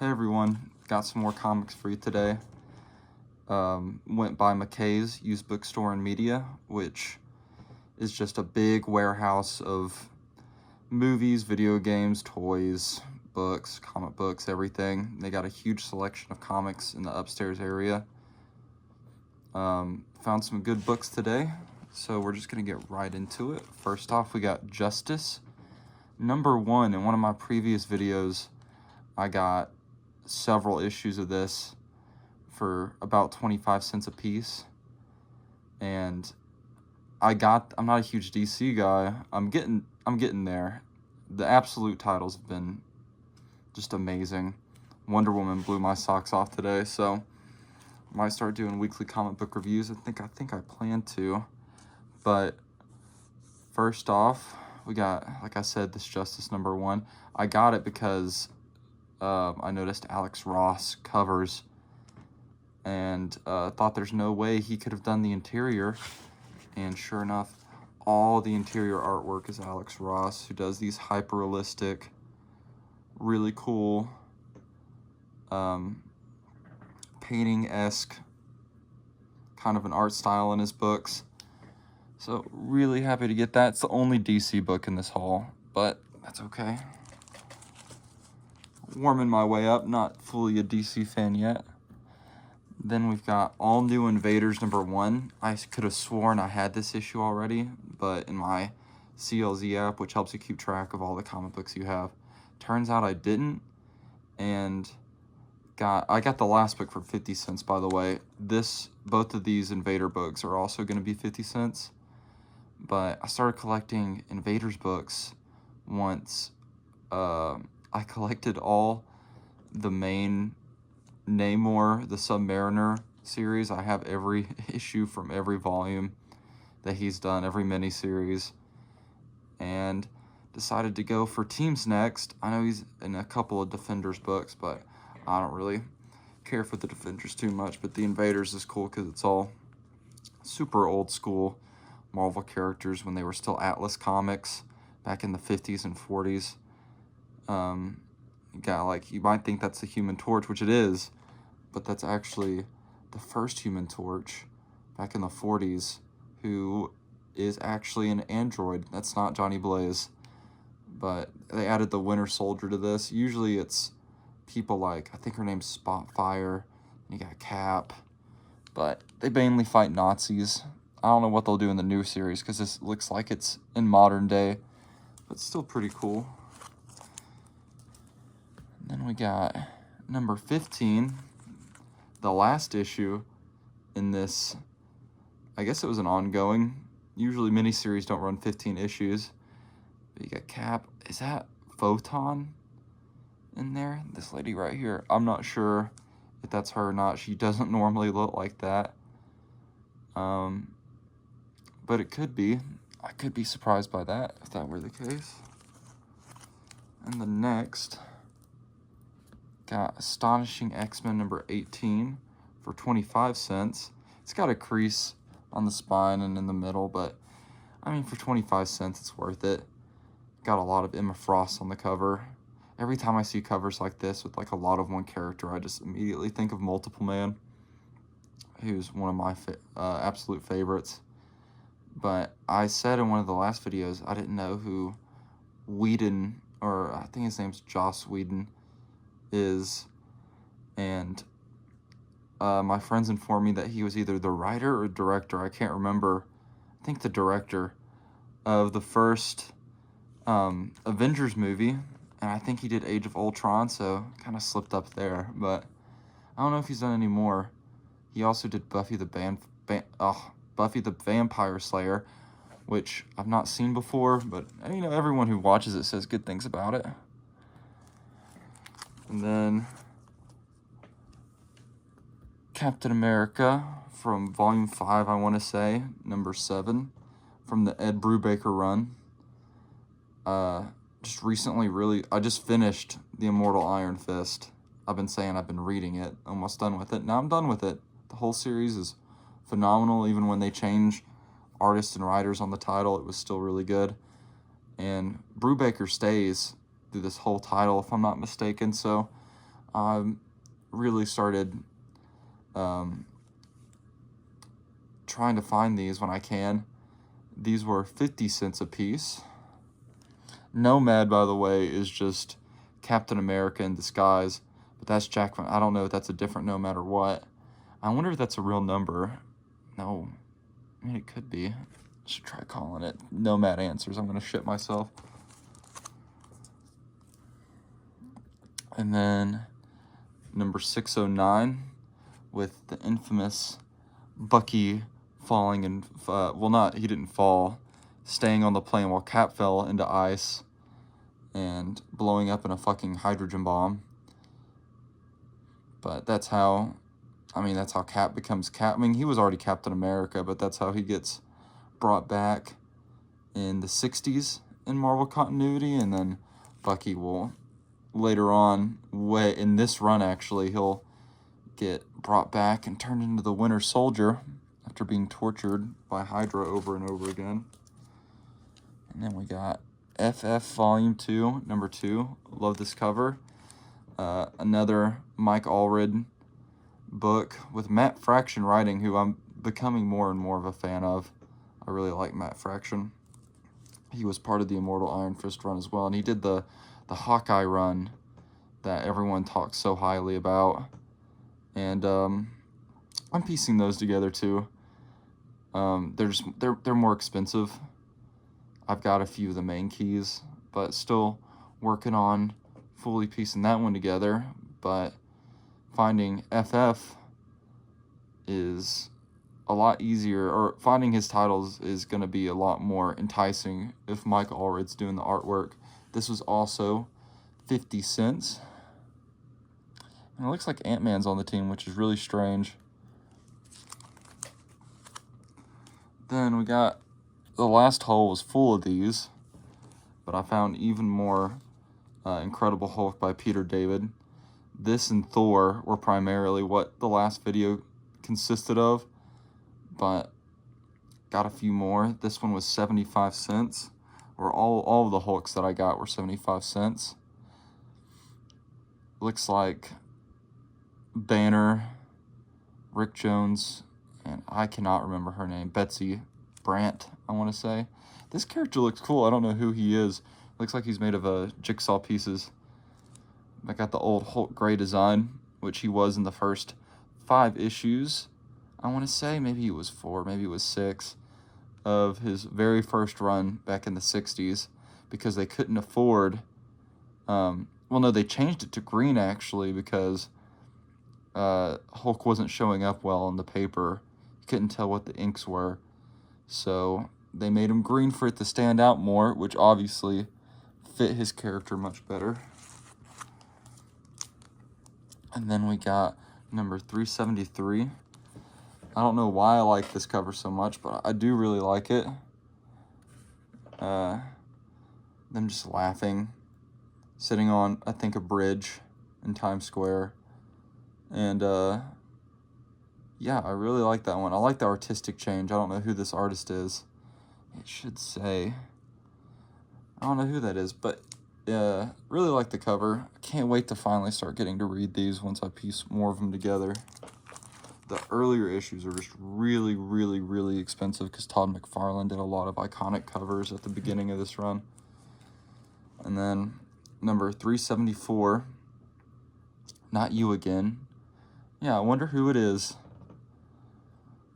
Hey everyone, got some more comics for you today. Went by McKay's Used Bookstore and Media, which is just a big warehouse of movies, video games, toys, books, comic books, everything. They got a huge selection of comics in the upstairs area. Found some good books today, so we're just gonna get right into it. First off, we got Justice, #1. In one of my previous videos, I got several issues of this for about 25 cents a piece, and I'm not a huge DC guy. I'm getting there. The absolute titles have been just amazing. Wonder Woman blew my socks off today, so might start doing weekly comic book reviews. I think I plan to. But first off, we got, like I said, this Justice #1. I got it because I noticed Alex Ross covers and thought there's no way he could have done the interior. And sure enough, all the interior artwork is Alex Ross, who does these hyper-realistic, really cool, painting-esque kind of an art style in his books. So really happy to get that. It's the only DC book in this haul, but that's okay. Warming my way up, not fully a DC fan yet. Then we've got All New Invaders #1. I could have sworn I had this issue already, but in my CLZ app, which helps you keep track of all the comic books you have, turns out I didn't, and I got the last book for 50 cents, by the way. Both of these Invader books are also going to be 50 cents, but I started collecting Invaders books once I collected all the main Namor, the Submariner series. I have every issue from every volume that he's done, every miniseries, and decided to go for Teams next. I know he's in a couple of Defenders books, but I don't really care for the Defenders too much, but the Invaders is cool because it's all super old school Marvel characters when they were still Atlas Comics back in the 50s and 40s. You might think that's the Human Torch, which it is, but that's actually the first Human Torch back in the 40s, who is actually an android. That's not Johnny Blaze, but they added the Winter Soldier to this. Usually it's people like, I think her name's Spotfire, and you got Cap, but they mainly fight Nazis. I don't know what they'll do in the new series, because this looks like it's in modern day, but still pretty cool. Then we got #15, the last issue in this. I guess it was an ongoing. Usually miniseries don't run 15 issues. But you got Cap. Is that Photon in there? This lady right here. I'm not sure if that's her or not. She doesn't normally look like that. But it could be. I could be surprised by that if that were the case. And the next, got Astonishing X-Men #18 for 25 cents. It's got a crease on the spine and in the middle, but I mean, for 25 cents, it's worth it. Got a lot of Emma Frost on the cover. Every time I see covers like this with like a lot of one character, I just immediately think of Multiple Man, who's one of my absolute favorites. But I said in one of the last videos, I didn't know who Whedon, or I think his name's Joss Whedon, is, and my friends informed me that he was either the writer or director. I can't remember. I think the director of the first Avengers movie, and I think he did Age of Ultron, so kind of slipped up there, but I don't know if he's done any more. He also did Buffy the Vampire Slayer, which I've not seen before, but you know, everyone who watches it says good things about it. And then Captain America from Volume 5, I want to say, #7, from the Ed Brubaker run. Just recently, I just finished The Immortal Iron Fist. I've been saying I've been reading it, almost done with it. Now I'm done with it. The whole series is phenomenal. Even when they change artists and writers on the title, it was still really good. And Brubaker stays through this whole title, if I'm not mistaken, so I really started trying to find these when I can. These were 50 cents a piece. Nomad, by the way, is just Captain America in disguise, but that's Jack. I don't know if that's a different Nomad or what. I wonder if that's a real number. No, I mean, it could be. I should try calling it Nomad Answers. I'm going to shit myself. And then number 609 with the infamous Bucky falling and, he didn't fall, staying on the plane while Cap fell into ice and blowing up in a fucking hydrogen bomb. But that's how Cap becomes Cap. I mean, he was already Captain America, but that's how he gets brought back in the 60s in Marvel continuity, and then Bucky will later on, in this run actually, he'll get brought back and turned into the Winter Soldier after being tortured by Hydra over and over again. And then we got FF Volume 2, number 2. Love this cover. Another Mike Allred book with Matt Fraction writing, who I'm becoming more and more of a fan of. I really like Matt Fraction. He was part of the Immortal Iron Fist run as well, and he did the Hawkeye run that everyone talks so highly about. And I'm piecing those together too. They're more expensive. I've got a few of the main keys, but still working on fully piecing that one together. But finding FF is a lot easier, or finding his titles is going to be a lot more enticing if Mike Allred's doing the artwork. This was also 50 cents. And it looks like Ant-Man's on the team, which is really strange. Then we got, the last haul was full of these, but I found even more Incredible Hulk by Peter David. This and Thor were primarily what the last video consisted of, but got a few more. This one was 75 cents, or all of the Hulks that I got were 75 cents. Looks like Banner, Rick Jones, and I cannot remember her name, Betsy Brandt, I want to say. This character looks cool. I don't know who he is. Looks like he's made of jigsaw pieces. I got the old Hulk gray design, which he was in the first 5 issues. I want to say maybe he was 4, maybe it was 6 of his very first run back in the 60s, because they couldn't afford, they changed it to green actually because Hulk wasn't showing up well on the paper. You couldn't tell what the inks were. So they made him green for it to stand out more, which obviously fit his character much better. And then we got number 373. I don't know why I like this cover so much, but I do really like it. Them just laughing, sitting on, I think, a bridge in Times Square. And, yeah, I really like that one. I like the artistic change. I don't know who this artist is. It should say, I don't know who that is, but really like the cover. I can't wait to finally start getting to read these once I piece more of them together. The earlier issues are just really, really, really expensive because Todd McFarlane did a lot of iconic covers at the beginning of this run. And then number 374, Not You Again. Yeah, I wonder who it is.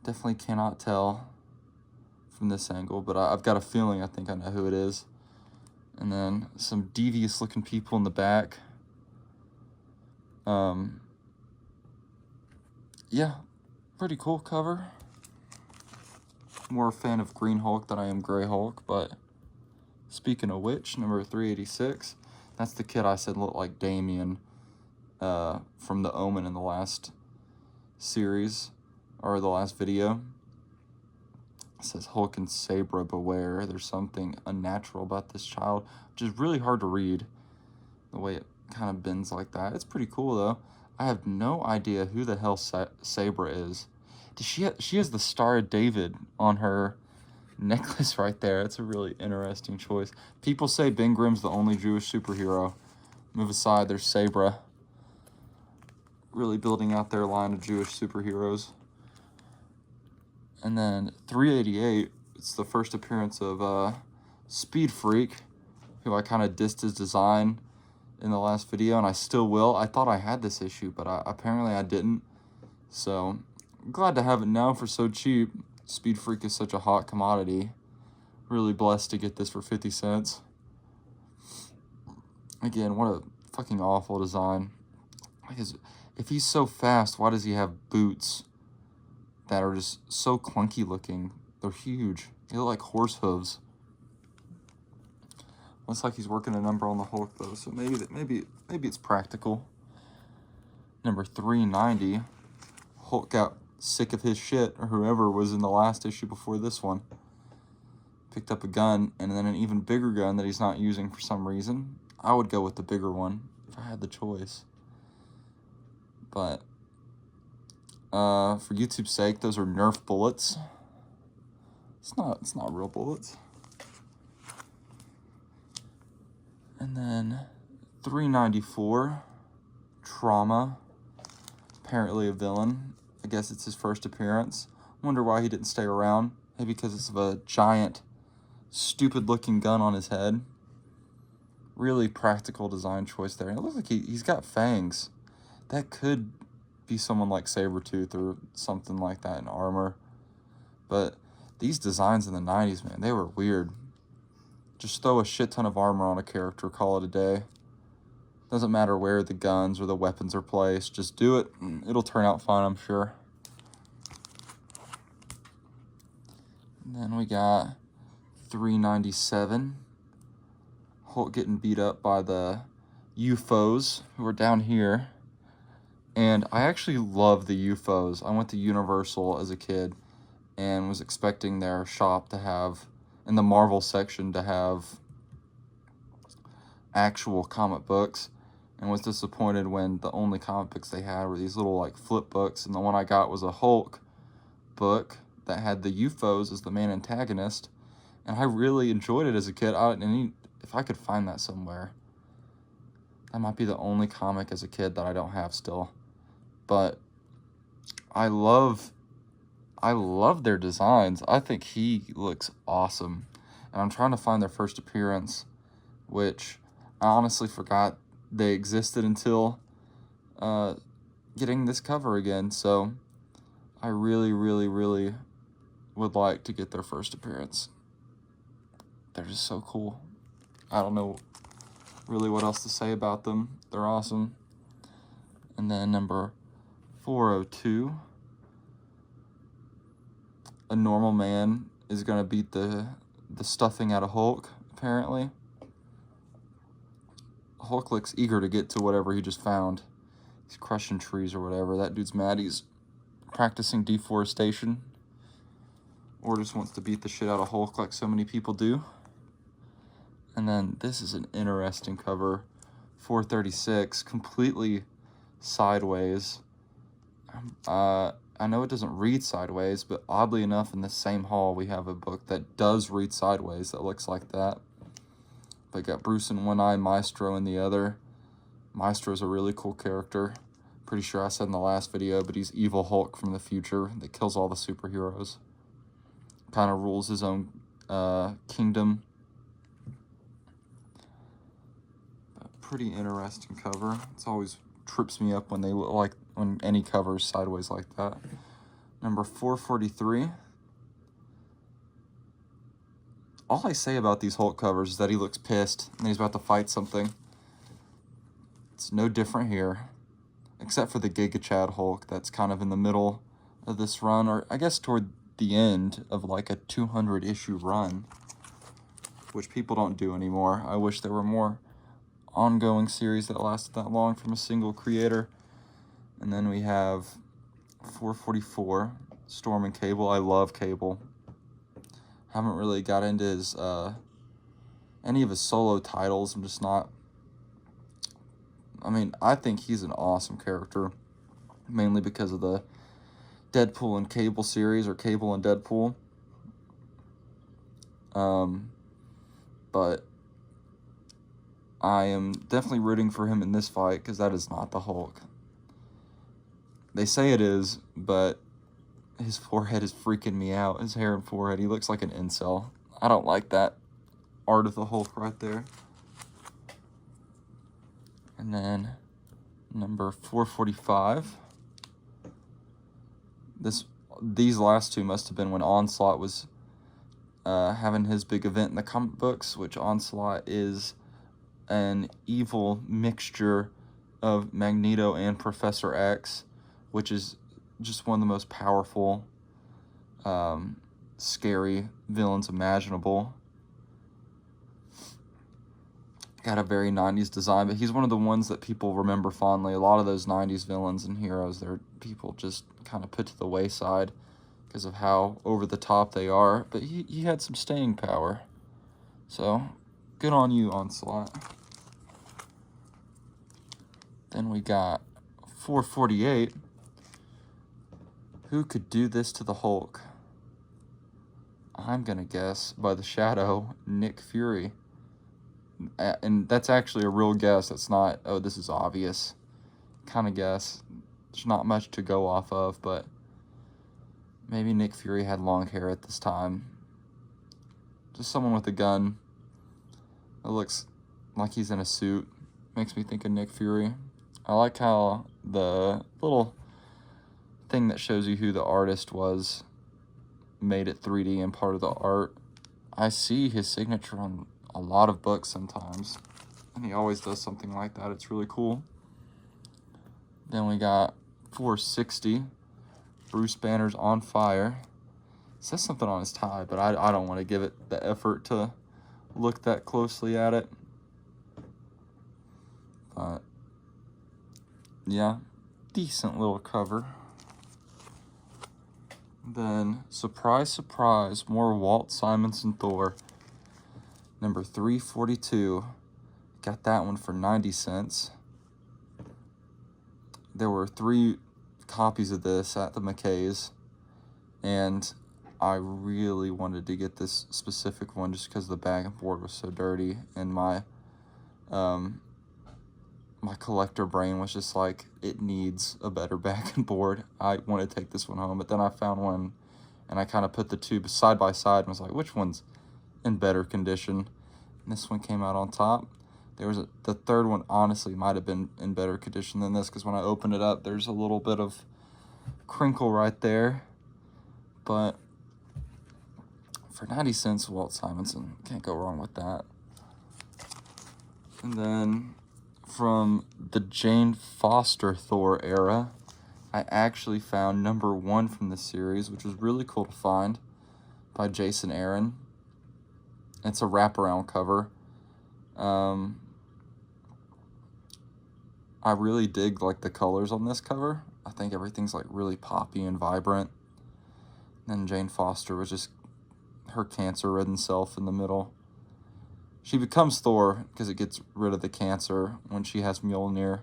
Definitely cannot tell from this angle, but I've got a feeling I think I know who it is. And then some devious looking people in the back. Yeah, pretty cool cover. More a fan of Green Hulk than I am Gray Hulk, but speaking of which, number 386, that's the kid I said looked like Damien from The Omen in the last series, or the last video. It says, Hulk and Sabra beware. There's something unnatural about this child, which is really hard to read, the way it kind of bends like that. It's pretty cool, though. I have no idea who the hell Sabra is. She has the Star of David on her necklace right there. It's a really interesting choice. People say Ben Grimm's the only Jewish superhero. Move aside, there's Sabra. really building out their line of Jewish superheroes. And then 388, it's the first appearance of Speed Freak, who I kind of dissed his design in the last video, and I still will. I thought I had this issue, but apparently I didn't. So, I'm glad to have it now for so cheap. Speed Freak is such a hot commodity. Really blessed to get this for 50 cents. Again, what a fucking awful design. Because if he's so fast, why does he have boots that are just so clunky looking? They're huge. They look like horse hooves. Looks like he's working a number on the Hulk though, so maybe it's practical. Number 390. Hulk got sick of his shit, or whoever was in the last issue before this one. Picked up a gun, and then an even bigger gun that he's not using for some reason. I would go with the bigger one if I had the choice. But for YouTube's sake, those are Nerf bullets. It's not real bullets. And then 394, Trauma. Apparently a villain. I guess it's his first appearance. Wonder why he didn't stay around. Maybe because it's of a giant, stupid-looking gun on his head. Really practical design choice there. And it looks like he's got fangs. That could be someone like Sabretooth or something like that in armor. But these designs in the 90s, man, they were weird. Just throw a shit ton of armor on a character, call it a day. Doesn't matter where the guns or the weapons are placed. Just do it. It'll turn out fine, I'm sure. And then we got 397. Hulk getting beat up by the UFOs who are down here. And I actually love the UFOs. I went to Universal as a kid and was expecting their shop to have, in the Marvel section, to have actual comic books, and was disappointed when the only comic books they had were these little like flip books, and the one I got was a Hulk book that had the UFOs as the main antagonist, and I really enjoyed it as a kid. If I could find that somewhere, that might be the only comic as a kid that I don't have still. But I love their designs. I think he looks awesome. And I'm trying to find their first appearance, which I honestly forgot they existed until getting this cover again. So I really, really, really would like to get their first appearance. They're just so cool. I don't know really what else to say about them. They're awesome. And then number 402. A normal man is going to beat the stuffing out of Hulk, apparently. Hulk looks eager to get to whatever he just found. He's crushing trees or whatever. That dude's mad. He's practicing deforestation. Or just wants to beat the shit out of Hulk like so many people do. And then this is an interesting cover. 436, completely sideways. I know it doesn't read sideways, but oddly enough, in the same haul, we have a book that does read sideways that looks like that. They got Bruce in one eye, Maestro in the other. Maestro's a really cool character. Pretty sure I said in the last video, but he's evil Hulk from the future that kills all the superheroes. Kind of rules his own kingdom. Pretty interesting cover. It's always trips me up when they look like, when any cover is sideways like that. Number 443. All I say about these Hulk covers is that he looks pissed and he's about to fight something. It's no different here, except for the Giga Chad Hulk that's kind of in the middle of this run, or I guess toward the end of like a 200 issue run, which people don't do anymore. I wish there were more ongoing series that lasted that long from a single creator. And then we have 444, Storm and Cable. I love Cable. Haven't really got into his any of his solo titles. I'm just not. I mean, I think he's an awesome character, mainly because of the Deadpool and Cable series, or Cable and Deadpool. But I am definitely rooting for him in this fight, because that is not the Hulk. They say it is, but his forehead is freaking me out. His hair and forehead, he looks like an incel. I don't like that art of the Hulk right there. And then number 445. These last two must have been when Onslaught was having his big event in the comic books, which Onslaught is an evil mixture of Magneto and Professor X, which is just one of the most powerful, scary villains imaginable. Got a very 90s design, but he's one of the ones that people remember fondly. A lot of those 90s villains and heroes, they're people just kind of put to the wayside because of how over the top they are, but he had some staying power. So, good on you, Onslaught. Then we got 448. Who could do this to the Hulk? I'm gonna guess by the shadow, Nick Fury. And that's actually a real guess. That's not, oh, this is obvious kind of guess. There's not much to go off of, but maybe Nick Fury had long hair at this time. Just someone with a gun that looks like he's in a suit. Makes me think of Nick Fury. I like how the little thing that shows you who the artist was made it 3D and part of the art. I see his signature on a lot of books sometimes, and he always does something like that. It's really cool. Then we got 460. Bruce Banner's on fire. It says something on his tie, but I don't want to give it the effort to look that closely at it. But yeah, decent little cover. Then, surprise, surprise, more Walt Simonson Thor. Number 342. Got that one for 90 cents. There were 3 copies of this at the McKay's, and I really wanted to get this specific one just because the bag and board was so dirty, and my collector brain was just like, it needs a better bag and board. I want to take this one home, but then I found one, and I kind of put the two side by side and was like, which one's in better condition? And this one came out on top. The third one honestly might have been in better condition than this, because when I opened it up, there's a little bit of crinkle right there. But for 90 cents, Walt Simonson, can't go wrong with that. And then from the Jane Foster Thor era, I actually found number 1 from the series, which was really cool to find, by Jason Aaron. It's a wraparound cover. I really dig like the colors on this cover. I think everything's like really poppy and vibrant. And Jane Foster was just her cancer-ridden self in the middle. She becomes Thor because it gets rid of the cancer when she has Mjolnir.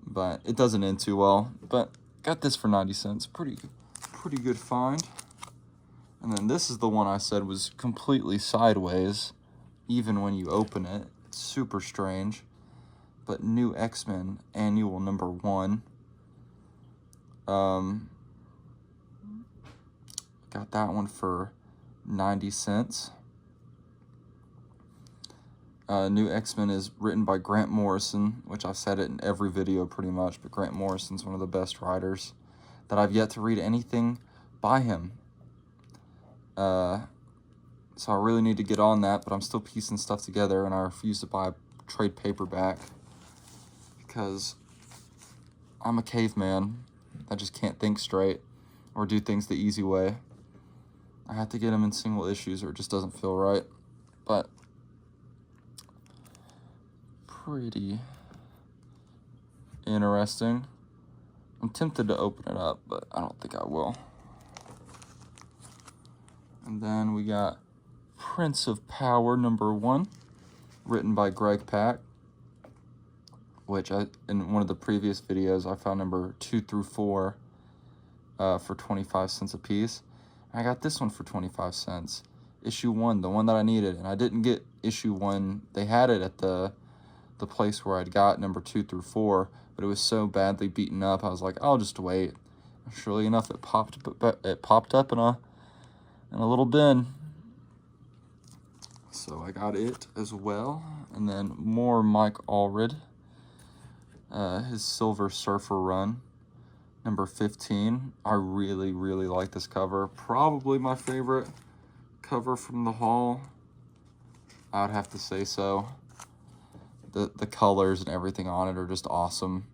But it doesn't end too well. But got this for 90 cents. Pretty good find. And then this is the one I said was completely sideways, even when you open it. It's super strange. But New X-Men Annual number 1. Got that one for 90 cents. New X-Men is written by Grant Morrison, which I've said it in every video pretty much, but Grant Morrison's one of the best writers that I've yet to read anything by him. So I really need to get on that, but I'm still piecing stuff together, and I refuse to buy a trade paperback because I'm a caveman. I just can't think straight or do things the easy way. I have to get them in single issues or it just doesn't feel right. But pretty interesting. I'm tempted to open it up, but I don't think I will. And then we got Prince of Power number 1, written by Greg Pak, which in one of the previous videos I found number 2 through 4 for 25 cents a piece. I got this one for 25 cents. Issue 1, the one that I needed, and I didn't get issue 1. They had it at the the place where I'd got number 2 through 4, but it was so badly beaten up, I was like, I'll just wait. Surely enough, it popped up in a little bin. So I got it as well. And then more Mike Allred, his Silver Surfer run, number 15. I really, really like this cover. Probably my favorite cover from the haul. I would have to say so. The colors and everything on it are just awesome.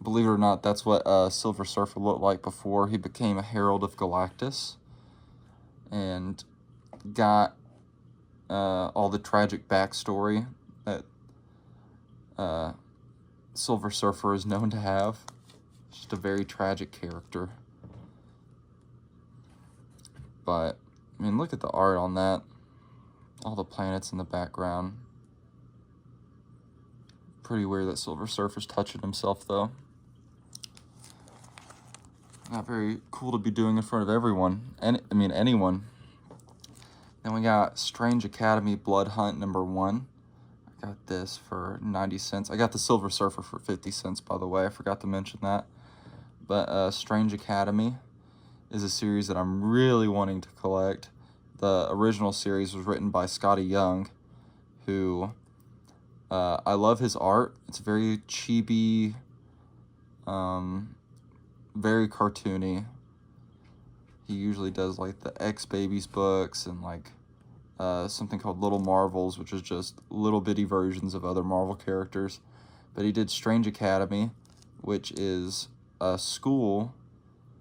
Believe it or not, that's what Silver Surfer looked like before he became a Herald of Galactus and got all the tragic backstory that Silver Surfer is known to have. Just a very tragic character. But, I mean, look at the art on that. All the planets in the background. Pretty weird that Silver Surfer's touching himself, though. Not very cool to be doing in front of everyone. Anyone. Then we got Strange Academy Blood Hunt number 1. I got this for 90 cents. I got the Silver Surfer for 50 cents, by the way. I forgot to mention that. But Strange Academy is a series that I'm really wanting to collect. The original series was written by Scotty Young, who I love his art. It's very chibi, very cartoony. He usually does like the X-Babies books and like something called Little Marvels, which is just little bitty versions of other Marvel characters. But he did Strange Academy, which is a school.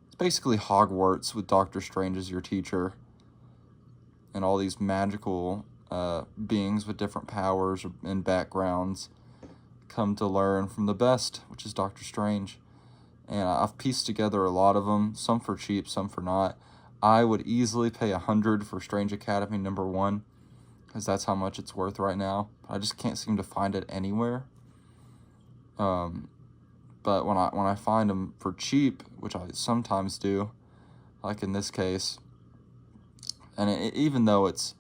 It's basically Hogwarts with Doctor Strange as your teacher. And all these magical beings with different powers and backgrounds come to learn from the best, which is Doctor Strange. And I've pieced together a lot of them, some for cheap, some for not. I would easily pay $100 for Strange Academy number 1, because that's how much it's worth right now. I just can't seem to find it anywhere. But when I find them for cheap, which I sometimes do, like in this case, and even though it's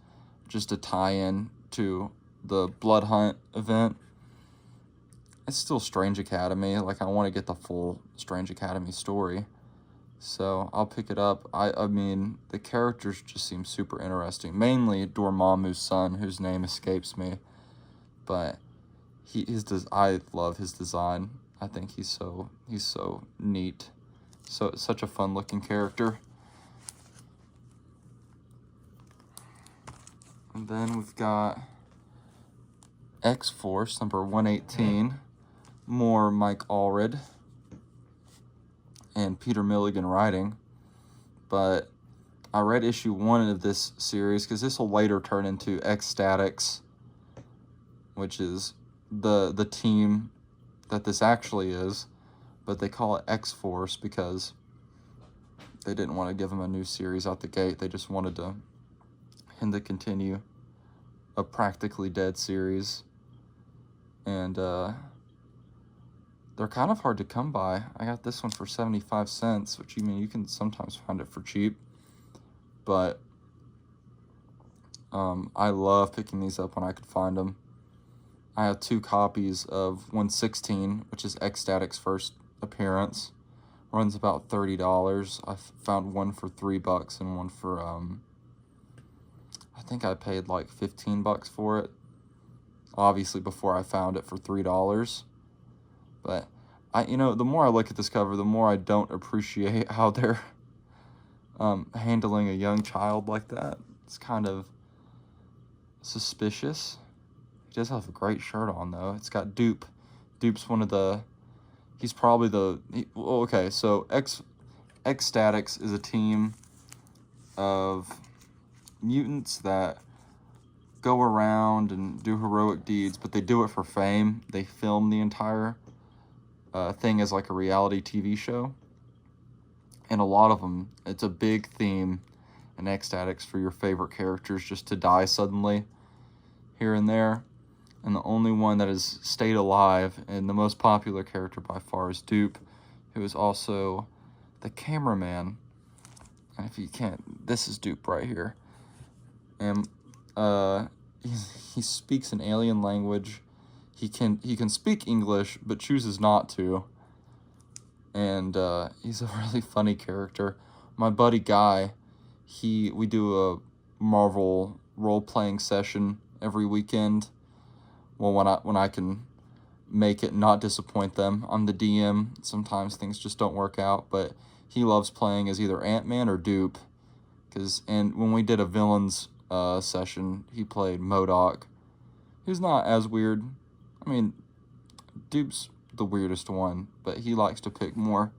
just a tie-in to the Blood Hunt event, it's still Strange Academy. Like, I want to get the full Strange Academy story. So I'll pick it up. I mean, the characters just seem super interesting. Mainly Dormammu's son, whose name escapes me. But I love his design. I think he's so neat. So such a fun looking character. And then we've got X-Force number 118. More Mike Allred and Peter Milligan writing. But I read issue 1 of this series because this will later turn into X-Statix, which is the team that this actually is, but they call it X-Force because they didn't want to give them a new series out the gate. They just wanted him to continue a practically dead series. And they're kind of hard to come by. I got this one for 75 cents, which you can sometimes find it for cheap. But I love picking these up when I could find them. I have 2 copies of 116, which is X-Statix' first appearance. Runs about $30. I found one for $3 and one for, I think I paid like $15 for it. Obviously before I found it for $3. But the more I look at this cover, the more I don't appreciate how they're handling a young child like that. It's kind of suspicious. He does have a great shirt on, though. It's got Dupe. Dupe's one of the... He's probably the... Okay, so X-Statix is a team of mutants that go around and do heroic deeds, but they do it for fame. They film the entire thing as like a reality TV show. And a lot of them, it's a big theme in X-Statix for your favorite characters just to die suddenly here and there. And the only one that has stayed alive, and the most popular character by far, is Dupe, who is also the cameraman. And if you can't, this is Dupe right here. And he speaks an alien language. he can speak English, but chooses not to. And he's a really funny character. My buddy Guy, we do a Marvel role-playing session every weekend. Well, when I can make it, not disappoint them. I'm the DM. Sometimes things just don't work out, but he loves playing as either Ant-Man or Dupe. And when we did a villains session, he played MODOK. He's not as weird. I mean, Dupe's the weirdest one, but he likes to pick more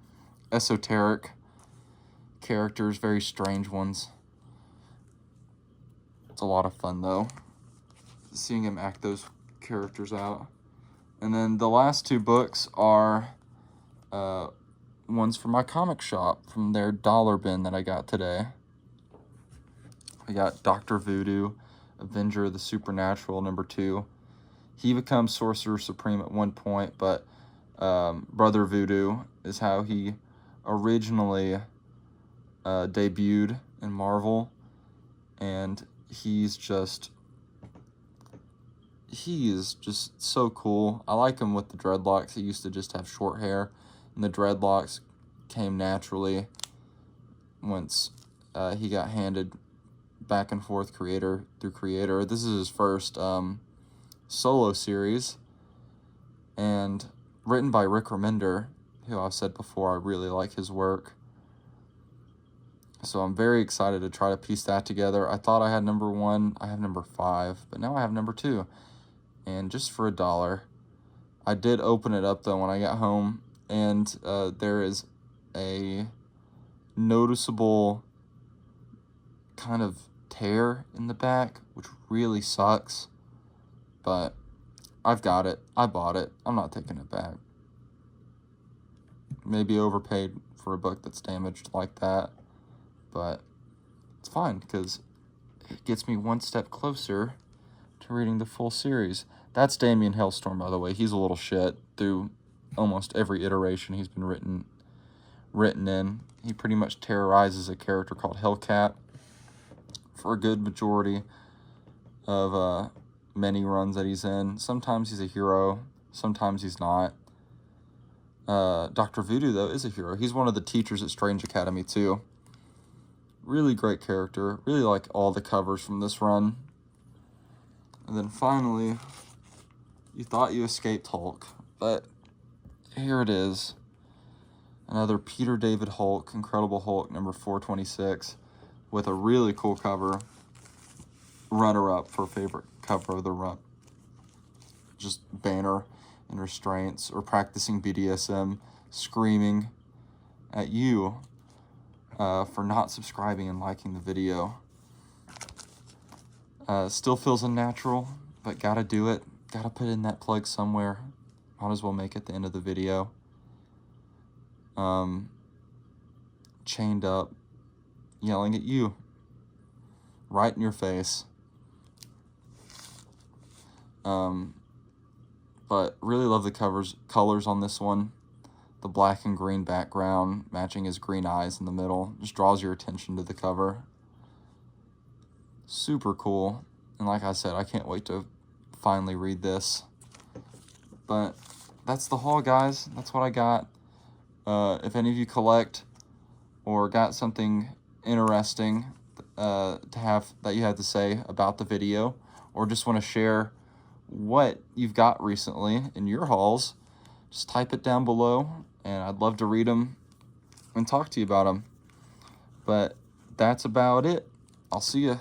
esoteric characters, very strange ones. It's a lot of fun, though, seeing him act those characters out. And then the last two books are ones from my comic shop, from their dollar bin that I got today. I got Dr. Voodoo, Avenger of the Supernatural, #2. He becomes Sorcerer Supreme at one point, but Brother Voodoo is how he originally debuted in Marvel. And he is just so cool. I like him with the dreadlocks. He used to just have short hair, and the dreadlocks came naturally once he got handed back and forth creator through creator. This is his first solo series, and written by Rick Remender, who I've said before I really like his work. So I'm very excited to try to piece that together. I thought I had #1, I have #5, but now I have #2. And just for $1. I did open it up, though, when I got home, and there is a noticeable kind of tear in the back, which really sucks, but I've got it. I bought it. I'm not taking it back. Maybe overpaid for a book that's damaged like that, but it's fine because it gets me one step closer to reading the full series. That's Damien Hailstorm, by the way. He's a little shit through almost every iteration he's been written in. He pretty much terrorizes a character called Hellcat for a good majority of many runs that he's in. Sometimes he's a hero, sometimes he's not. Dr. Voodoo, though, is a hero. He's one of the teachers at Strange Academy, too. Really great character. Really like all the covers from this run. And then finally, you thought you escaped Hulk, but here it is. Another Peter David Hulk, Incredible Hulk, #426, with a really cool cover. Runner-up for favorite cover of the run. Just Banner in restraints, or practicing BDSM, screaming at you for not subscribing and liking the video. Still feels unnatural, but gotta do it. Gotta put in that plug somewhere. Might as well make it the end of the video. Chained up, yelling at you. Right in your face. But really love the colors on this one. The black and green background matching his green eyes in the middle just draws your attention to the cover. Super cool. And like I said, I can't wait to finally read this. But that's the haul, guys. That's what I got. If any of you collect or got something interesting that you had to say about the video, or just want to share what you've got recently in your hauls, just type it down below, and I'd love to read them and talk to you about them. But that's about it. I'll see you.